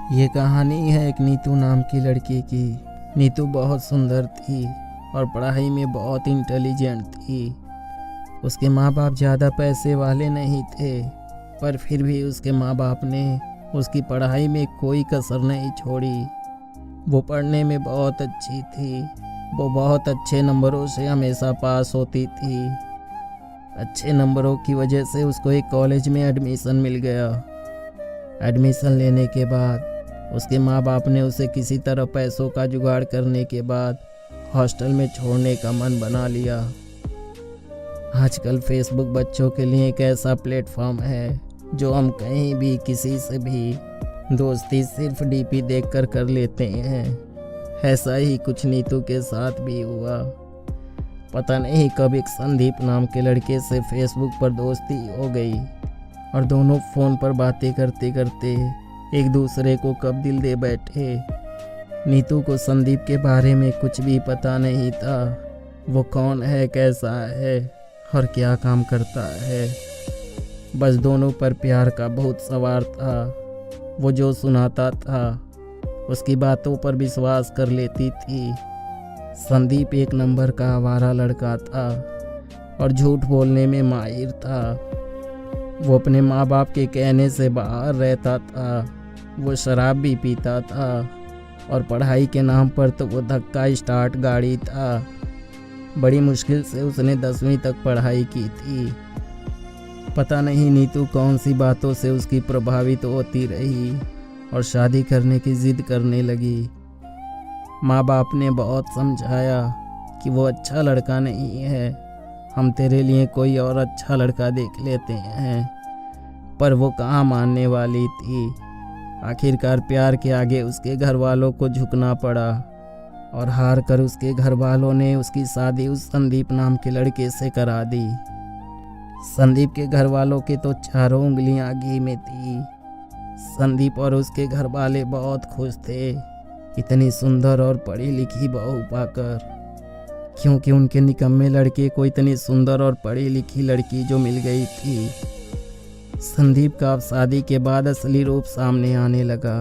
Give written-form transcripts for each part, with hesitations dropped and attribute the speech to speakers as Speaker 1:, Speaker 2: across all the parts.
Speaker 1: ये कहानी है एक नीतू नाम की लड़की की। नीतू बहुत सुंदर थी और पढ़ाई में बहुत इंटेलिजेंट थी। उसके माँ बाप ज़्यादा पैसे वाले नहीं थे, पर फिर भी उसके माँ बाप ने उसकी पढ़ाई में कोई कसर नहीं छोड़ी। वो पढ़ने में बहुत अच्छी थी। वो बहुत अच्छे नंबरों से हमेशा पास होती थी। अच्छे नंबरों की वजह से उसको एक कॉलेज में एडमिशन मिल गया। एडमिशन लेने के बाद उसके माँ बाप ने उसे किसी तरह पैसों का जुगाड़ करने के बाद हॉस्टल में छोड़ने का मन बना लिया। आजकल फेसबुक बच्चों के लिए एक ऐसा प्लेटफॉर्म है जो हम कहीं भी किसी से भी दोस्ती सिर्फ डीपी देखकर कर लेते हैं। ऐसा ही कुछ नीतू के साथ भी हुआ। पता नहीं कब एक संदीप नाम के लड़के से फेसबुक पर दोस्ती हो गई और दोनों फ़ोन पर बातें करते करते एक दूसरे को कब दिल दे बैठे। नीतू को संदीप के बारे में कुछ भी पता नहीं था। वो कौन है, कैसा है और क्या काम करता है। बस दोनों पर प्यार का बहुत सवार था। वो जो सुनाता था उसकी बातों पर विश्वास कर लेती थी। संदीप एक नंबर का आवारा लड़का था और झूठ बोलने में माहिर था। वो अपने माँ बाप के कहने से बाहर रहता था। वो शराब भी पीता था और पढ़ाई के नाम पर तो वो धक्का स्टार्ट गाड़ी था। बड़ी मुश्किल से उसने 10वीं तक पढ़ाई की थी। पता नहीं नीतू कौन सी बातों से उसकी प्रभावित होती रही और शादी करने की जिद करने लगी। माँ बाप ने बहुत समझाया कि वो अच्छा लड़का नहीं है, हम तेरे लिए कोई और अच्छा लड़का देख लेते हैं, पर वो कहाँ मानने वाली थी। आखिरकार प्यार के आगे उसके घर वालों को झुकना पड़ा और हार कर उसके घर वालों ने उसकी शादी उस संदीप नाम के लड़के से करा दी। संदीप के घर वालों के तो चारों उंगलियां घी में थी। संदीप और उसके घर वाले बहुत खुश थे इतनी सुंदर और पढ़ी लिखी बहू पाकर, क्योंकि उनके निकम्मे लड़के को इतनी सुंदर और पढ़ी लिखी लड़की जो मिल गई थी। संदीप का अब शादी के बाद असली रूप सामने आने लगा।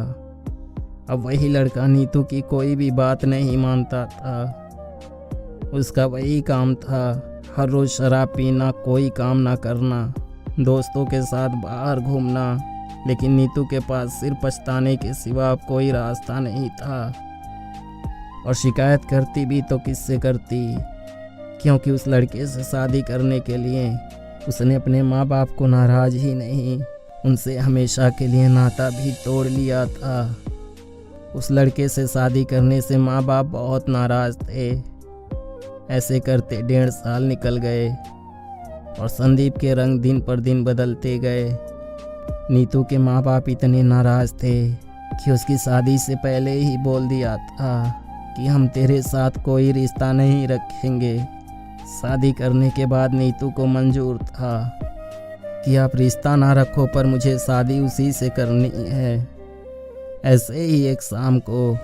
Speaker 1: अब वही लड़का नीतू की कोई भी बात नहीं मानता था। उसका वही काम था, हर रोज शराब पीना, कोई काम ना करना, दोस्तों के साथ बाहर घूमना। लेकिन नीतू के पास सिर्फ पछताने के सिवा कोई रास्ता नहीं था। और शिकायत करती भी तो किससे करती, क्योंकि उस लड़के से शादी करने के लिए उसने अपने माँ बाप को नाराज ही नहीं, उनसे हमेशा के लिए नाता भी तोड़ लिया था। उस लड़के से शादी करने से माँ बाप बहुत नाराज थे। ऐसे करते 1.5 साल निकल गए और संदीप के रंग दिन पर दिन बदलते गए। नीतू के माँ बाप इतने नाराज थे कि उसकी शादी से पहले ही बोल दिया था कि हम तेरे साथ कोई रिश्ता नहीं रखेंगे। शादी करने के बाद नीतू को मंजूर था कि आप रिश्ता ना रखो, पर मुझे शादी उसी से करनी है। ऐसे ही एक शाम को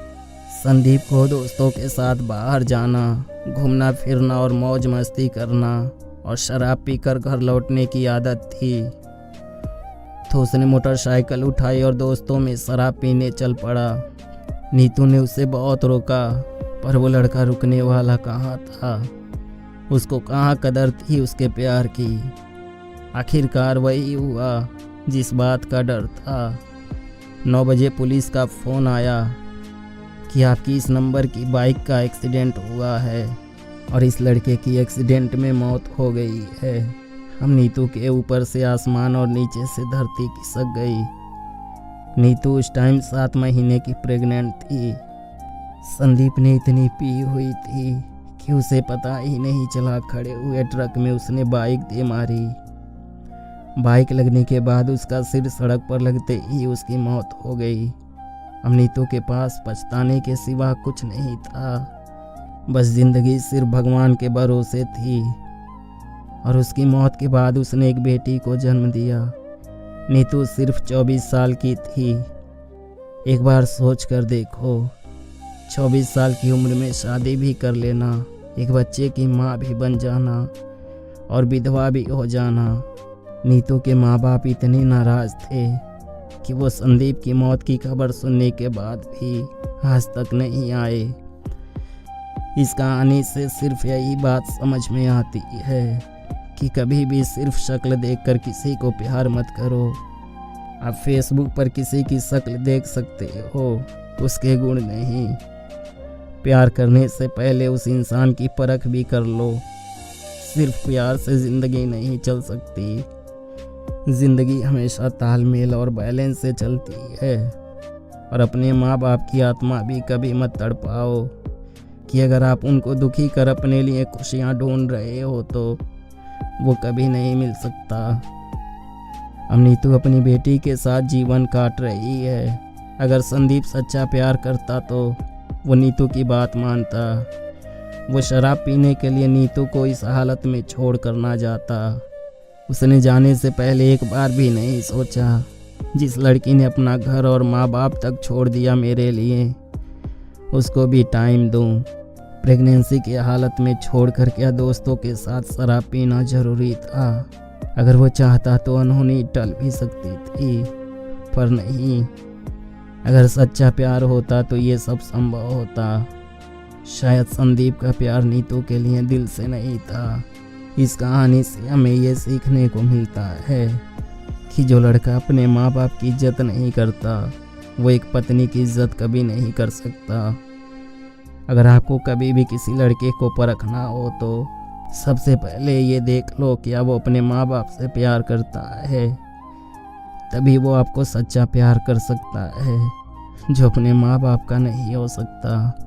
Speaker 1: संदीप को दोस्तों के साथ बाहर जाना, घूमना फिरना और मौज मस्ती करना और शराब पीकर घर लौटने की आदत थी। तो उसने मोटरसाइकिल उठाई और दोस्तों में शराब पीने चल पड़ा। नीतू ने उसे बहुत रोका, पर वो लड़का रुकने वाला कहाँ था। उसको कहाँ कदर थी उसके प्यार की। आखिरकार वही हुआ जिस बात का डर था। 9 बजे पुलिस का फ़ोन आया कि आपकी इस नंबर की बाइक का एक्सीडेंट हुआ है और इस लड़के की एक्सीडेंट में मौत हो गई है। हम नीतू के ऊपर से आसमान और नीचे से धरती खिसक गई। नीतू उस टाइम 7 महीने की प्रेग्नेंट थी। संदीप ने इतनी पी हुई थी कि उसे पता ही नहीं चला खड़े हुए ट्रक में उसने बाइक दे मारी। बाइक लगने के बाद उसका सिर सड़क पर लगते ही उसकी मौत हो गई। अब नीतू के पास पछताने के सिवा कुछ नहीं था। बस जिंदगी सिर्फ भगवान के भरोसे थी। और उसकी मौत के बाद उसने एक बेटी को जन्म दिया। नीतू सिर्फ 24 साल की थी। एक बार सोच कर देखो, 24 साल की उम्र में शादी भी कर लेना, एक बच्चे की माँ भी बन जाना और विधवा भी हो जाना। नीतू के माँ बाप इतने नाराज थे कि वो संदीप की मौत की खबर सुनने के बाद भी आज तक नहीं आए। इस कहानी से सिर्फ यही बात समझ में आती है कि कभी भी सिर्फ शक्ल देखकर किसी को प्यार मत करो। आप फेसबुक पर किसी की शक्ल देख सकते हो, उसके गुण नहीं। प्यार करने से पहले उस इंसान की परख भी कर लो। सिर्फ प्यार से ज़िंदगी नहीं चल सकती। ज़िंदगी हमेशा तालमेल और बैलेंस से चलती है। और अपने माँ बाप की आत्मा भी कभी मत तड़पाओ कि अगर आप उनको दुखी कर अपने लिए खुशियाँ ढूंढ रहे हो तो वो कभी नहीं मिल सकता। अब नीतू अपनी बेटी के साथ जीवन काट रही है। अगर संदीप सच्चा प्यार करता तो वो नीतू की बात मानता। वो शराब पीने के लिए नीतू को इस हालत में छोड़ कर ना जाता। उसने जाने से पहले एक बार भी नहीं सोचा, जिस लड़की ने अपना घर और माँ बाप तक छोड़ दिया मेरे लिए, उसको भी टाइम दूं। प्रेगनेंसी की हालत में छोड़कर क्या दोस्तों के साथ शराब पीना ज़रूरी था? अगर वो चाहता तो अनहोनी टल भी सकती थी, पर नहीं। अगर सच्चा प्यार होता तो ये सब संभव होता। शायद संदीप का प्यार नीतू के लिए दिल से नहीं था। इस कहानी से हमें ये सीखने को मिलता है कि जो लड़का अपने माँ बाप की इज्जत नहीं करता, वो एक पत्नी की इज्जत कभी नहीं कर सकता। अगर आपको कभी भी किसी लड़के को परखना हो तो सबसे पहले ये देख लो कि वो अपने माँ बाप से प्यार करता है। तभी वो आपको सच्चा प्यार कर सकता है, जो अपने माँ बाप का नहीं हो सकता।